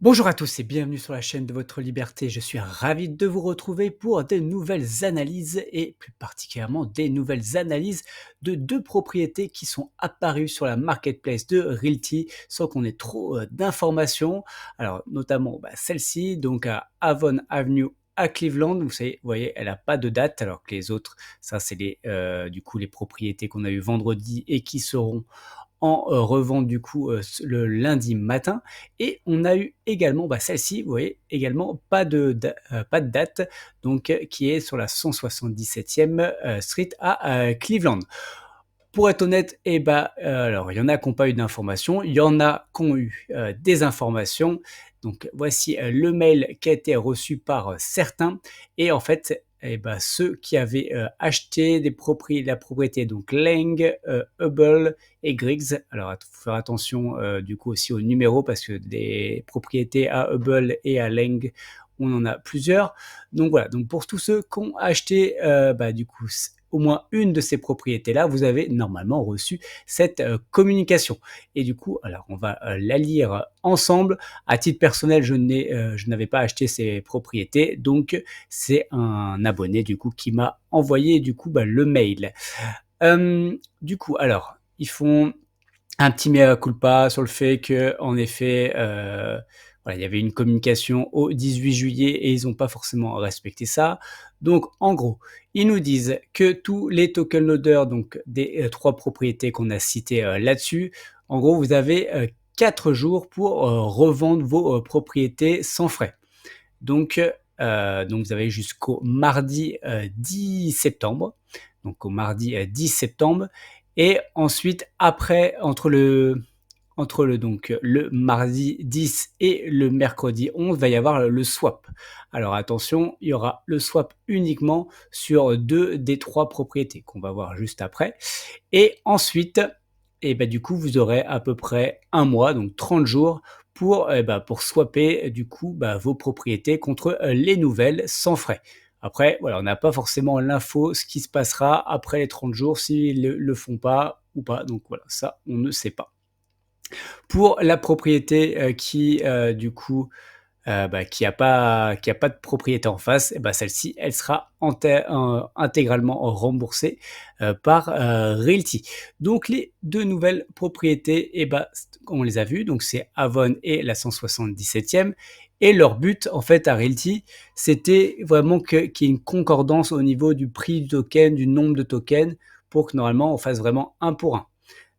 Bonjour à tous et bienvenue sur la chaîne de votre liberté. Je suis ravi de vous retrouver pour des nouvelles analyses et plus particulièrement des nouvelles analyses de deux propriétés qui sont apparues sur la marketplace de Realty sans qu'on ait trop d'informations. Alors notamment celle-ci, donc à Avon Avenue à Cleveland. Vous voyez, elle n'a pas de date alors que les autres, ça c'est du coup les propriétés qu'on a eues vendredi et qui seront en revente du coup le lundi matin. Et on a eu également celle-ci, vous voyez, également pas de date, donc qui est sur la 177e street à Cleveland. Pour être honnête, alors il y en a qui n'ont pas eu d'informations, il y en a qui ont eu des informations. Donc voici le mail qui a été reçu par certains. Et en fait, ceux qui avaient acheté la propriété, donc Lang, Hubble et Griggs. Alors il faut faire attention du coup aussi au numéro parce que des propriétés à Hubble et à Lang, on en a plusieurs. Donc voilà, donc pour tous ceux qui ont acheté du coup au moins une de ces propriétés-là, vous avez normalement reçu cette communication. Et du coup, alors on va la lire ensemble. À titre personnel, je n'avais pas acheté ces propriétés, donc c'est un abonné du coup qui m'a envoyé du coup le mail. Du coup, alors ils font un petit mea culpa sur le fait que, en effet, voilà, il y avait une communication au 18 juillet et ils n'ont pas forcément respecté ça. Donc, en gros, ils nous disent que tous les token loaders, donc des 3 propriétés qu'on a citées là-dessus, en gros, vous avez 4 jours pour revendre vos propriétés sans frais. Donc vous avez jusqu'au mardi 10 septembre. Donc au mardi 10 septembre. Et ensuite, après, le mardi 10 et le mercredi 11, va y avoir le swap. Alors attention, il y aura le swap uniquement sur 2 des 3 propriétés qu'on va voir juste après. Et ensuite, du coup, vous aurez à peu près un mois, donc 30 jours, pour swapper du coup vos propriétés contre les nouvelles sans frais. Après, voilà, on n'a pas forcément l'info, ce qui se passera après les 30 jours, s'ils le font pas ou pas. Donc voilà, ça, on ne sait pas. Pour la propriété qui, du coup, qui a pas de propriété en face, celle-ci, elle sera intégralement remboursée par Realty. Donc les deux nouvelles propriétés, on les a vues, donc c'est Avon et la 177e. Et leur but, en fait, à Realty, c'était vraiment qu'il y ait une concordance au niveau du prix du token, du nombre de tokens, pour que normalement on fasse vraiment un pour un.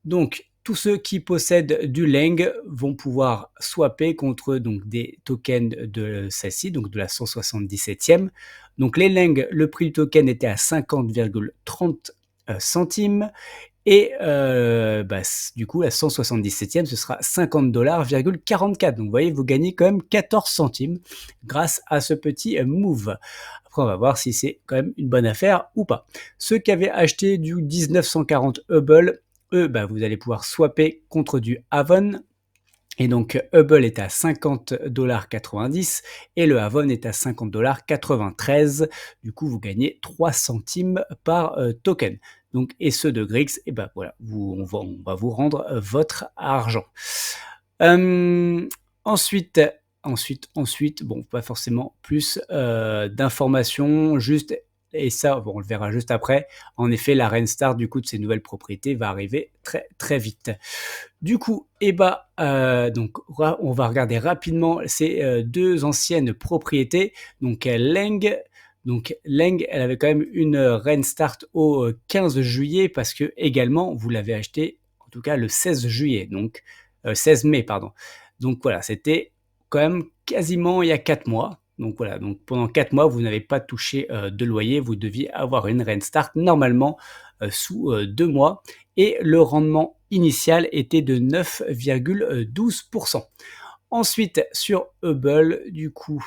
Donc, tous ceux qui possèdent du Lang vont pouvoir swapper contre donc des tokens de celle-ci, donc de la 177e. Donc les Lang, le prix du token était à 50,30 centimes. Et du coup, la 177e, ce sera 50,44 $. Donc vous voyez, vous gagnez quand même 14 centimes grâce à ce petit move. Après, on va voir si c'est quand même une bonne affaire ou pas. Ceux qui avaient acheté du 1940 Hubble, eux, vous allez pouvoir swapper contre du Avon. Et donc, Hubble est à 50,90 $ et le Avon est à 50,93 $. Du coup, vous gagnez 3 centimes par token. Donc, et ceux de Grix, voilà, on va vous rendre votre argent. Ensuite, bon, pas forcément plus d'informations, juste, et ça, bon, on le verra juste après. En effet, la restart du coup de ces nouvelles propriétés va arriver très très vite. Du coup, donc on va regarder rapidement ces deux anciennes propriétés. Donc Lang, elle avait quand même une restart au 15 juillet parce que également vous l'avez acheté en tout cas le 16 juillet, donc 16 mai pardon. Donc voilà, c'était quand même quasiment il y a 4 mois. Donc voilà, donc pendant 4 mois, vous n'avez pas touché de loyer, vous deviez avoir une restart normalement sous 2 mois et le rendement initial était de 9,12%. Ensuite, sur Hubble, du coup,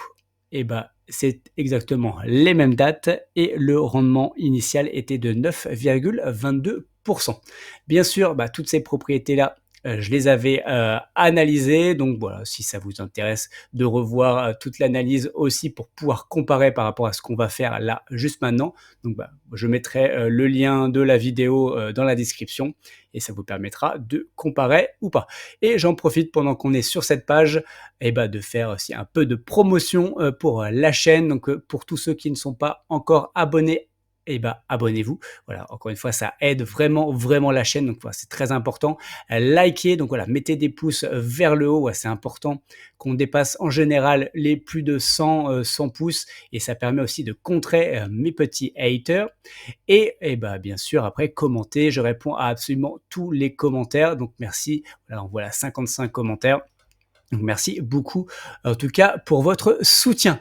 c'est exactement les mêmes dates et le rendement initial était de 9,22%. Bien sûr, toutes ces propriétés-là je les avais, analysés. Donc voilà, si ça vous intéresse de revoir, toute l'analyse aussi pour pouvoir comparer par rapport à ce qu'on va faire là, juste maintenant. Donc bah, je mettrai, le lien de la vidéo, dans la description et ça vous permettra de comparer ou pas. Et j'en profite pendant qu'on est sur cette page et bah, de faire aussi un peu de promotion, pour, la chaîne. Donc, pour tous ceux qui ne sont pas encore abonnés et bah, abonnez-vous. Voilà, encore une fois, ça aide vraiment, vraiment la chaîne. Donc voilà, c'est très important. Likez, donc voilà, mettez des pouces vers le haut. Ouais, c'est important qu'on dépasse en général les plus de 100 pouces et ça permet aussi de contrer mes petits haters. Et bah, bien sûr, après, commentez. Je réponds à absolument tous les commentaires. Donc merci. Voilà, on voit là 55 commentaires. Donc merci beaucoup, en tout cas, pour votre soutien.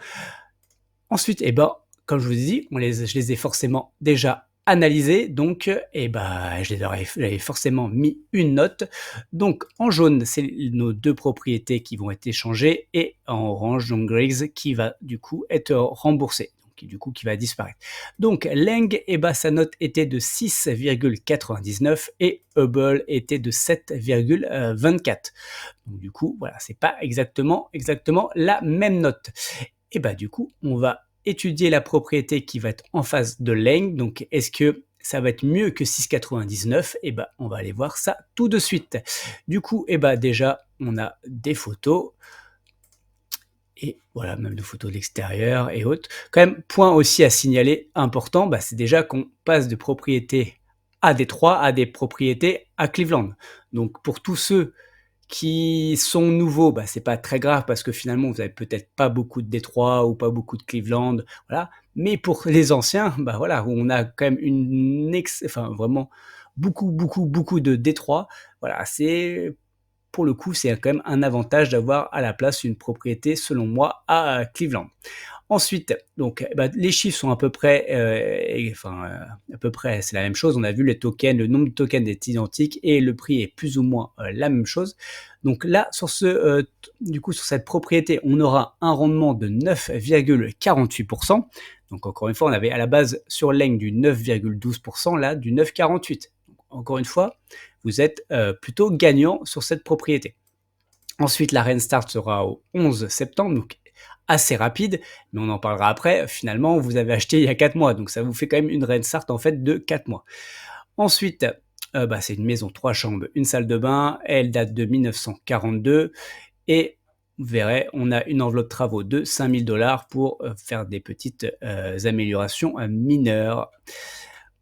Ensuite, et ben, comme je vous ai dit, je les ai forcément déjà analysés, donc et bah, j'avais forcément mis une note. Donc en jaune, c'est nos 2 propriétés qui vont être échangées et en orange, donc Griggs qui va du coup être remboursé, donc du coup qui va disparaître. Donc Leng, et bah, sa note était de 6,99 et Hubble était de 7,24. Donc du coup, voilà, c'est pas exactement la même note. Et bah du coup, on va étudier la propriété qui va être en face de Leng. Donc est-ce que ça va être mieux que 6,99? Et bah on va aller voir ça tout de suite. Du coup, et bah déjà, on a des photos. Et voilà, même des photos de l'extérieur et autres. Quand même, point aussi à signaler important, bah, c'est déjà qu'on passe de propriétés à Détroit à des propriétés à Cleveland. Donc pour tous ceux qui sont nouveaux, bah, c'est pas très grave parce que finalement vous avez peut-être pas beaucoup de Détroit ou pas beaucoup de Cleveland, voilà. Mais pour les anciens, bah, voilà, où on a quand même enfin vraiment beaucoup de Détroit, voilà, c'est pour le coup, c'est quand même un avantage d'avoir à la place une propriété, selon moi, à Cleveland. Ensuite, donc, bah, les chiffres sont à peu près, à peu près, c'est la même chose. On a vu les tokens, le nombre de tokens est identique et le prix est plus ou moins la même chose. Donc là, du coup, sur cette propriété, on aura un rendement de 9,48%. Donc encore une fois, on avait à la base sur Leng du 9,12%, là du 9,48. Encore une fois, vous êtes plutôt gagnant sur cette propriété. Ensuite, la Restart sera au 11 septembre, donc assez rapide, mais on en parlera après. Finalement, vous avez acheté il y a 4 mois, donc ça vous fait quand même une Restart en fait de 4 mois. Ensuite, bah, c'est une maison 3 chambres, une salle de bain, elle date de 1942 et vous verrez, on a une enveloppe de travaux de 5 000 $ pour faire des petites améliorations mineures.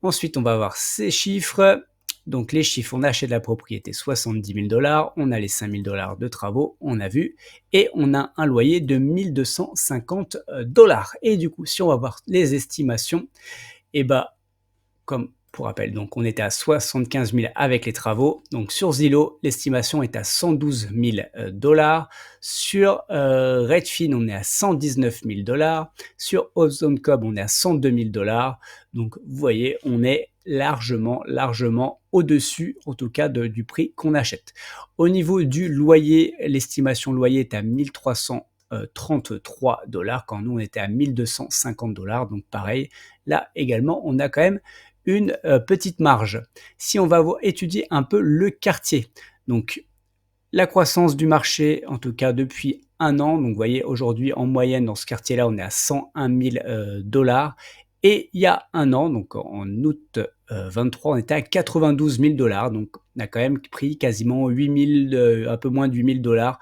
Ensuite, on va avoir ces chiffres. Donc les chiffres, on a acheté de la propriété 70 000 $, on a les 5 000 $ de travaux, on a vu, et on a un loyer de 1 250 $. Et du coup, si on va voir les estimations, et bah, comme pour rappel, donc on était à 75 000 avec les travaux. Donc sur Zillow, l'estimation est à 112 000 $. Sur Redfin, on est à 119 000 $. Sur OzonCob, on est à 102 000 $. Donc vous voyez, on est largement au-dessus, en tout cas, du prix qu'on achète. Au niveau du loyer, l'estimation loyer est à 1 333 $, quand nous on était à 1 250 $. Donc pareil, là également, on a quand même une petite marge. Si on va étudier un peu le quartier, donc la croissance du marché, en tout cas depuis un an, donc vous voyez aujourd'hui en moyenne dans ce quartier-là, on est à 101 000 $. Et il y a un an, donc en août 23, on était à 92 000 $. Donc on a quand même pris quasiment 8 000, un peu moins de 8 000 $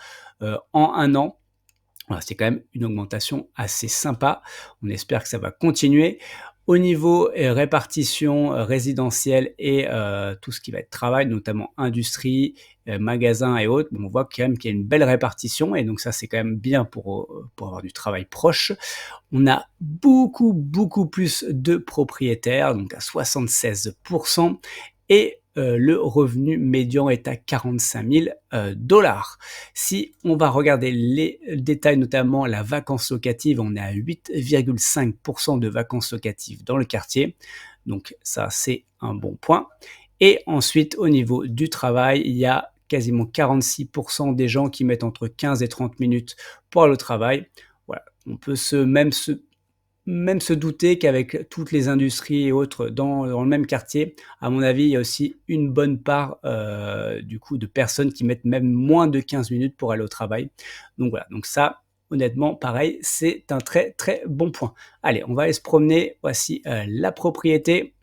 en un an. Voilà, c'est quand même une augmentation assez sympa. On espère que ça va continuer. Au niveau répartition résidentielle et tout ce qui va être travail, notamment industrie, magasins et autres, on voit quand même qu'il y a une belle répartition et donc ça c'est quand même bien pour avoir du travail proche. On a beaucoup plus de propriétaires, donc à 76%, et le revenu médian est à 45 000 $. Si on va regarder les détails, notamment la vacance locative, on est à 8,5% de vacances locatives dans le quartier. Donc ça, c'est un bon point. Et ensuite, au niveau du travail, il y a quasiment 46% des gens qui mettent entre 15 et 30 minutes pour aller au travail. Voilà, on peut même se douter qu'avec toutes les industries et autres dans le même quartier, à mon avis, il y a aussi une bonne part, du coup, de personnes qui mettent même moins de 15 minutes pour aller au travail. Donc voilà, donc ça, honnêtement, pareil, c'est un très, très bon point. Allez, on va aller se promener. Voici, la propriété.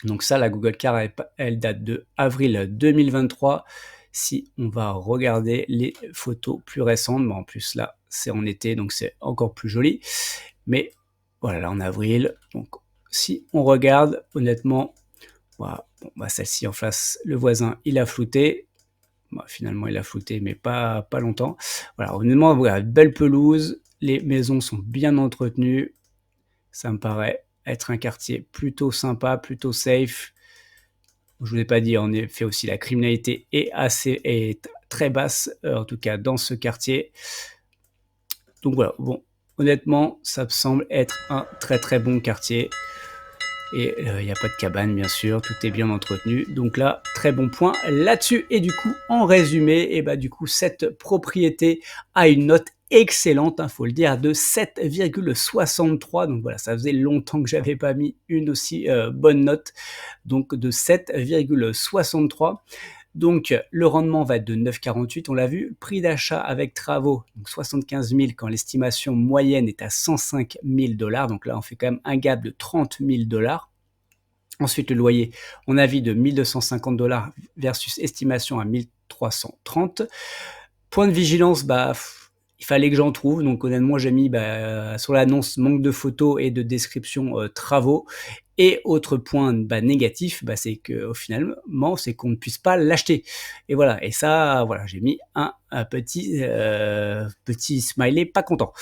Donc ça, la Google Car, elle date de avril 2023. Si on va regarder les photos plus récentes, en plus là, c'est en été, donc c'est encore plus joli. Mais voilà, là en avril, donc si on regarde, honnêtement, voilà, bon, bah celle-ci en face, le voisin, il a flouté. Bah, finalement, il a flouté, mais pas longtemps. Voilà, honnêtement, voilà, belle pelouse, les maisons sont bien entretenues. Ça me paraît être un quartier plutôt sympa, plutôt safe. Je vous ai pas dit, en effet aussi, la criminalité est très basse, en tout cas dans ce quartier. Donc voilà, bon, honnêtement, ça me semble être un très très bon quartier. Et il n'y a pas de cabane, bien sûr, tout est bien entretenu. Donc là, très bon point là-dessus. Et du coup, en résumé, et bah, du coup, cette propriété a une note excellente, faut le dire, de 7,63. Donc voilà, ça faisait longtemps que j'avais pas mis une aussi bonne note, donc de 7,63. Donc le rendement va être de 9,48, on l'a vu. Prix d'achat avec travaux, donc 75 000 quand l'estimation moyenne est à 105 000 $. Donc là, on fait quand même un gap de 30 000 $. Ensuite, le loyer, on a vu de 1 250 $ versus estimation à 1 330. Point de vigilance, bah, il fallait que j'en trouve. Donc honnêtement, j'ai mis sur l'annonce manque de photos et de description travaux. Et autre point négatif, c'est que finalement, c'est qu'on ne puisse pas l'acheter. Et voilà. Et ça, voilà, j'ai mis un petit smiley pas content.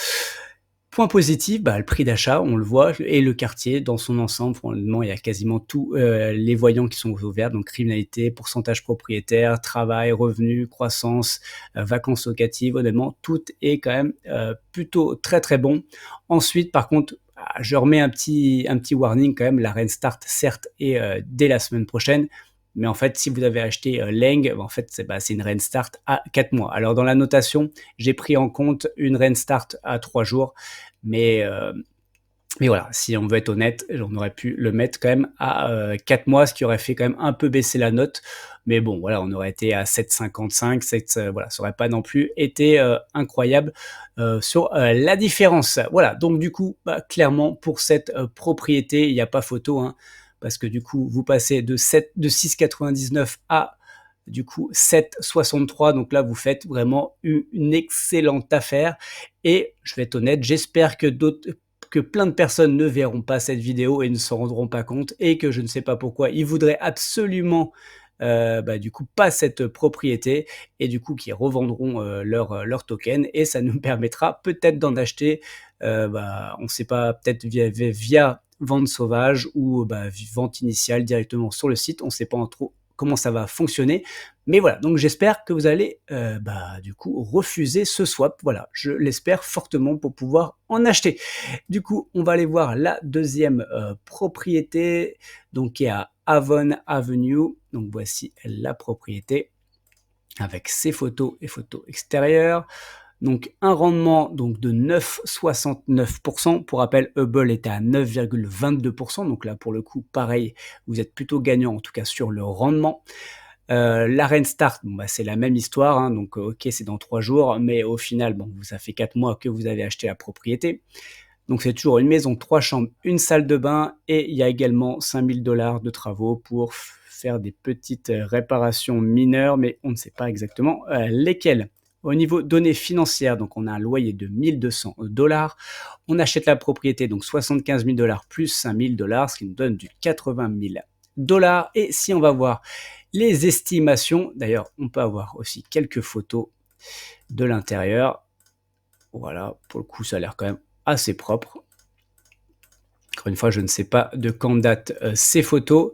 Point positif, le prix d'achat, on le voit, et le quartier dans son ensemble. Honnêtement, il y a quasiment tous les voyants qui sont ouverts, donc criminalité, pourcentage propriétaire, travail, revenus, croissance, vacances locatives. Honnêtement, tout est quand même plutôt très très bon. Ensuite, par contre, je remets un petit warning quand même. La Rentstart, certes, est dès la semaine prochaine. Mais en fait, si vous avez acheté Leng, en fait, c'est une Rentstart à 4 mois. Alors, dans la notation, j'ai pris en compte une Rentstart à 3 jours. Mais voilà, si on veut être honnête, on aurait pu le mettre quand même à 4 mois, ce qui aurait fait quand même un peu baisser la note. Mais bon, voilà, on aurait été à 7,55, voilà, ça aurait pas non plus été incroyable sur la différence. Voilà, donc du coup, clairement, pour cette propriété, il n'y a pas photo, hein, parce que du coup, vous passez de 6,99 à du coup 7,63. Donc là, vous faites vraiment une excellente affaire. Et je vais être honnête, j'espère que plein de personnes ne verront pas cette vidéo et ne s'en rendront pas compte, et que je ne sais pas pourquoi ils voudraient absolument du coup pas cette propriété, et du coup qui revendront leur token, et ça nous permettra peut-être d'en acheter, on ne sait pas, peut-être via vente sauvage ou vente initiale directement sur le site. On ne sait pas trop comment ça va fonctionner. Mais voilà, donc j'espère que vous allez du coup refuser ce swap. Voilà, je l'espère fortement pour pouvoir en acheter. Du coup, on va aller voir la deuxième propriété, donc qui est à Avon Avenue. Donc voici la propriété avec ses photos et photos extérieures. Donc un rendement donc de 9,69%. Pour rappel, Hubble était à 9,22%. Donc là, pour le coup, pareil, vous êtes plutôt gagnant, en tout cas sur le rendement. La Rentstart, c'est la même histoire, hein, donc ok, c'est dans 3 jours, mais au final, ça fait 4 mois que vous avez acheté la propriété. Donc c'est toujours une maison, 3 chambres, une salle de bain, et il y a également 5 000 $ de travaux pour faire des petites réparations mineures, mais on ne sait pas exactement lesquelles. Au niveau données financières, donc on a un loyer de 1 200 $. On achète la propriété, donc 75 000 $ plus 5 000 $, ce qui nous donne du 80 000 $. Et si on va voir les estimations, d'ailleurs, on peut avoir aussi quelques photos de l'intérieur. Voilà, pour le coup, ça a l'air quand même assez propre. Encore une fois, je ne sais pas de quand datent ces photos.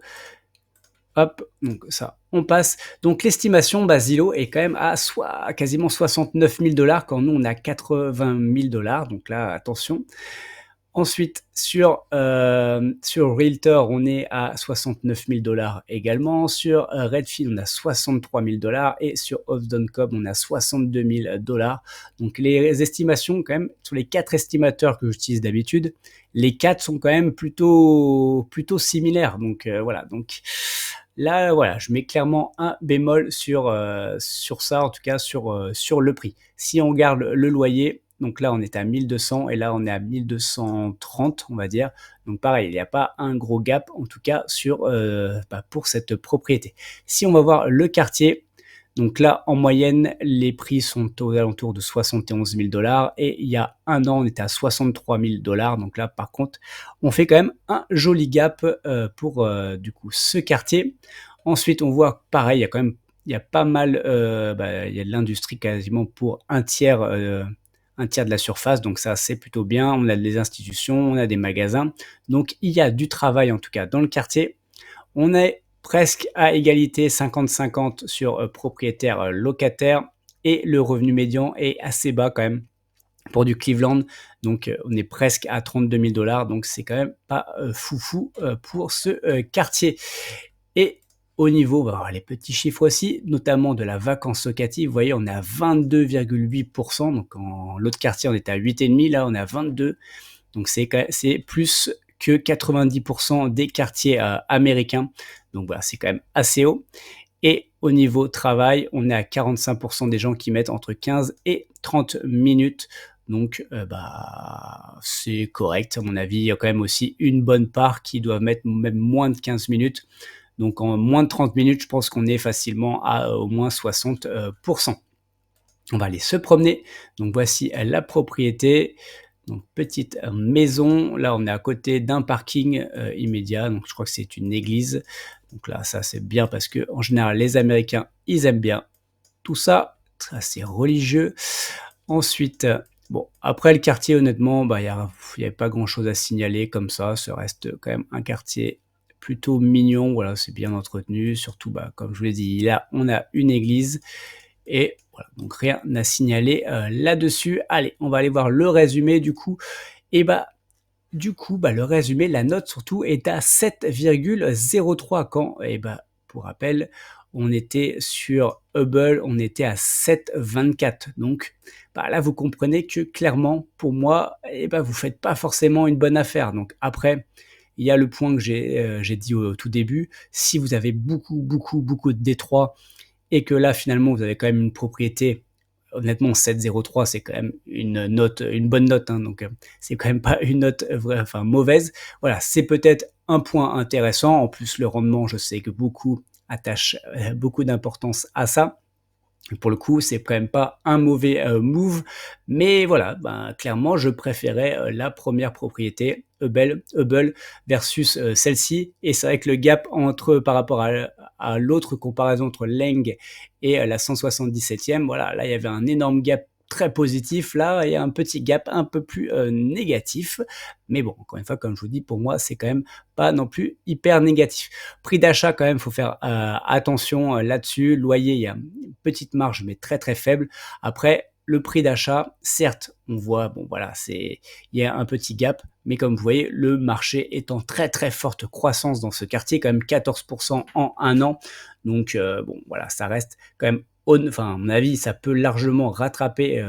Hop, donc ça, on passe. Donc l'estimation, Zillow est quand même à quasiment 69 000 $ quand nous on a 80 000 $. Donc là, attention. Ensuite, sur Realtor, on est à 69 000 également. Sur Redfin, on a 63 000 et sur Homes.com, on a 62 000 Donc, les estimations, quand même, sur les 4 estimateurs que j'utilise d'habitude, les 4 sont quand même plutôt similaires. Donc, voilà. Donc, là, voilà, je mets clairement un bémol sur ça, en tout cas sur le prix. Si on regarde le loyer, donc là, on est à 1200 et là, on est à 1230, on va dire. Donc pareil, il n'y a pas un gros gap, en tout cas, pour cette propriété. Si on va voir le quartier, donc là, en moyenne, les prix sont aux alentours de 71 000 et il y a un an, on était à 63 000 Donc là, par contre, on fait quand même un joli gap pour du coup ce quartier. Ensuite, on voit pareil, il y a pas mal, il y a de l'industrie quasiment pour un tiers de la surface, donc ça c'est plutôt bien. On a des institutions, on a des magasins, donc il y a du travail en tout cas dans le quartier. On est presque à égalité 50-50 sur propriétaire locataire et le revenu médian est assez bas quand même pour du Cleveland. Donc on est presque à 32 000 donc c'est quand même pas foufou pour ce quartier. Et au niveau, on va voir les petits chiffres aussi, notamment de la vacance locative. Vous voyez, on est à 22,8%. Donc, en l'autre quartier, on était à 8,5%. Là, on est à 22%. Donc, c'est plus que 90% des quartiers américains. Donc, voilà, c'est quand même assez haut. Et au niveau travail, on est à 45% des gens qui mettent entre 15 et 30 minutes. Donc, c'est correct. À mon avis, il y a quand même aussi une bonne part qui doivent mettre même moins de 15 minutes. Donc en moins de 30 minutes, je pense qu'on est facilement à au moins 60%. On va aller se promener. Donc voici la propriété. Donc petite maison. Là, on est à côté d'un parking immédiat. Donc je crois que c'est une église. Donc là, ça c'est bien parce que en général, les Américains, ils aiment bien tout ça. C'est religieux. Ensuite, bon, après le quartier, honnêtement, il y avait pas grand-chose à signaler comme ça. Ça reste quand même un quartier plutôt mignon. Voilà, c'est bien entretenu. Surtout, comme je vous l'ai dit, là, on a une église et voilà, donc rien à signaler là-dessus. Allez, on va aller voir le résumé du coup. Et le résumé, la note surtout est à 7,03 quand, pour rappel, on était sur Hubble, on était à 7,24. Donc là, vous comprenez que clairement, pour moi, vous faites pas forcément une bonne affaire. Donc après, il y a le point que j'ai dit au tout début. Si vous avez beaucoup de Détroit et que là, finalement, vous avez quand même une propriété. Honnêtement, 7,03, c'est quand même une bonne note, hein, donc c'est quand même pas une note mauvaise. Voilà, c'est peut-être un point intéressant. En plus, le rendement, je sais que beaucoup attachent beaucoup d'importance à ça. Pour le coup, c'est quand même pas un mauvais move, mais voilà, clairement, je préférais la première propriété, Hubble versus celle-ci. Et c'est vrai que le gap par rapport à l'autre comparaison entre Leng et la 177e, voilà, là, il y avait un énorme gap très positif. Là, il y a un petit gap un peu plus négatif. Mais bon, encore une fois, comme je vous dis, pour moi, c'est quand même pas non plus hyper négatif. Prix d'achat, quand même, il faut faire attention là-dessus. Loyer, il y a une petite marge, mais très très faible. Après, le prix d'achat, certes, on voit, il y a un petit gap, mais comme vous voyez, le marché est en très très forte croissance dans ce quartier, quand même 14% en un an. Donc, ça reste quand même, à mon avis, ça peut largement rattraper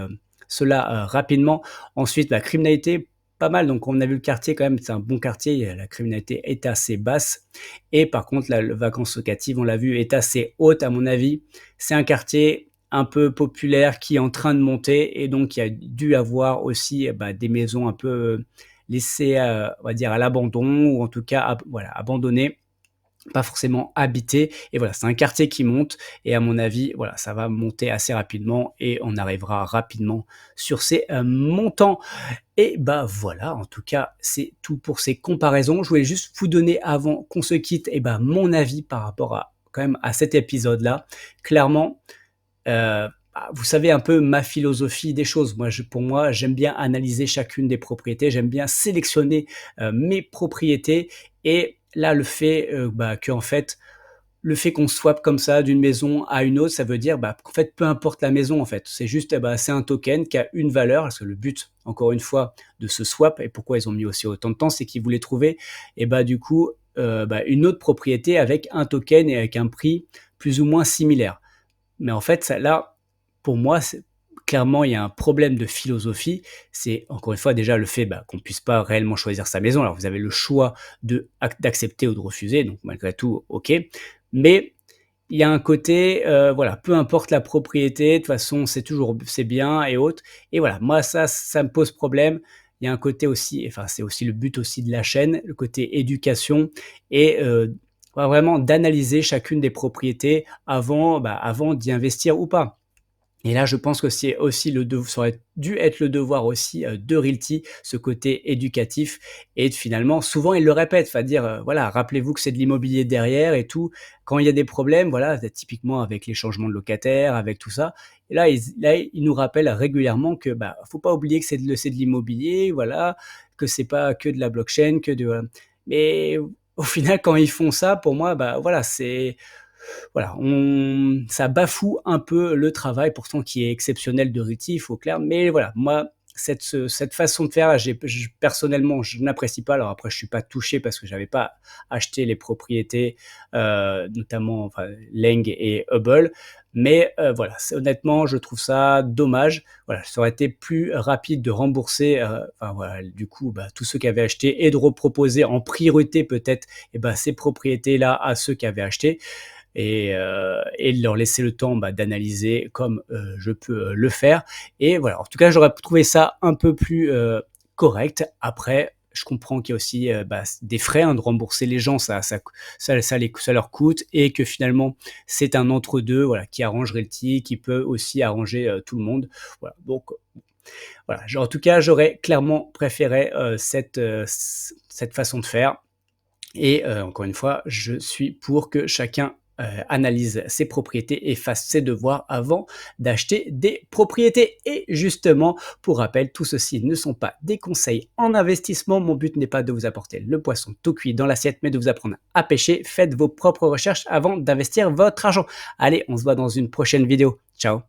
cela rapidement. Ensuite, la criminalité, pas mal. Donc, on a vu le quartier quand même, c'est un bon quartier. La criminalité est assez basse. Et par contre, la vacance locative, on l'a vu, est assez haute à mon avis. C'est un quartier un peu populaire qui est en train de monter et donc il y a dû avoir aussi des maisons un peu laissées, on va dire, à l'abandon ou en tout cas, abandonnées, pas forcément habité. Et voilà, c'est un quartier qui monte et à mon avis, voilà, ça va monter assez rapidement et on arrivera rapidement sur ces montants. Et voilà, en tout cas, c'est tout pour ces comparaisons. Je voulais juste vous donner avant qu'on se quitte, mon avis par rapport quand même à cet épisode-là. Clairement, vous savez un peu ma philosophie des choses. Pour moi, j'aime bien analyser chacune des propriétés, j'aime bien sélectionner mes propriétés et là, le fait qu'en fait, le fait qu'on swap comme ça d'une maison à une autre, ça veut dire, bah, qu'en fait, peu importe la maison, en fait. C'est juste, bah, c'est un token qui a une valeur, parce que le but, encore une fois, de ce swap et pourquoi ils ont mis aussi autant de temps, c'est qu'ils voulaient trouver et bah, du coup, bah, une autre propriété avec un token et avec un prix plus ou moins similaire. Mais en fait, ça là, pour moi, c'est clairement, il y a un problème de philosophie. C'est encore une fois déjà le fait, bah, qu'on puisse pas réellement choisir sa maison. Alors vous avez le choix d'accepter ou de refuser, donc malgré tout, OK. Mais il y a un côté, voilà, peu importe la propriété, de toute façon, c'est bien et autres et voilà, moi ça me pose problème. Il y a un côté aussi enfin, c'est aussi le but aussi de la chaîne, le côté éducation et ouais, vraiment d'analyser chacune des propriétés avant, bah, avant d'y investir ou pas. Et là, je pense que c'est aussi ça aurait dû être le devoir aussi, de Realty, ce côté éducatif et finalement souvent ils le répètent, enfin dire, voilà: «Rappelez-vous que c'est de l'immobilier derrière et tout». Quand il y a des problèmes, voilà, typiquement avec les changements de locataires, avec tout ça et là, ils nous rappellent régulièrement que, bah, faut pas oublier que c'est de l'immobilier, voilà, que c'est pas que de la blockchain, que de, mais au final, quand ils font ça, pour moi, bah, voilà, c'est voilà, ça bafoue un peu le travail pourtant qui est exceptionnel de Ruti, il faut clair, mais voilà, moi, cette façon de faire, personnellement, je n'apprécie pas. Alors après, je suis pas touché parce que j'avais pas acheté les propriétés, notamment, enfin, Leng et Hubble, mais voilà, honnêtement, je trouve ça dommage. Voilà, ça aurait été plus rapide de rembourser, enfin voilà, du coup, bah, tous ceux qui avaient acheté et de reproposer en priorité peut-être, et bah, ces propriétés-là à ceux qui avaient acheté et de leur laisser le temps, bah, d'analyser comme, je peux, le faire et voilà, en tout cas, j'aurais trouvé ça un peu plus, correct. Après, je comprends qu'il y a aussi, bah, des frais, hein, de rembourser les gens, ça leur coûte et que finalement, c'est un entre-deux, voilà, qui arrange Realty, qui peut aussi arranger, tout le monde. Voilà, donc voilà, en tout cas, j'aurais clairement préféré, cette façon de faire et encore une fois, je suis pour que chacun, analyse ses propriétés et fasse ses devoirs avant d'acheter des propriétés. Et justement, pour rappel, tout ceci ne sont pas des conseils en investissement. Mon but n'est pas de vous apporter le poisson tout cuit dans l'assiette, mais de vous apprendre à pêcher. Faites vos propres recherches avant d'investir votre argent. Allez, on se voit dans une prochaine vidéo. Ciao.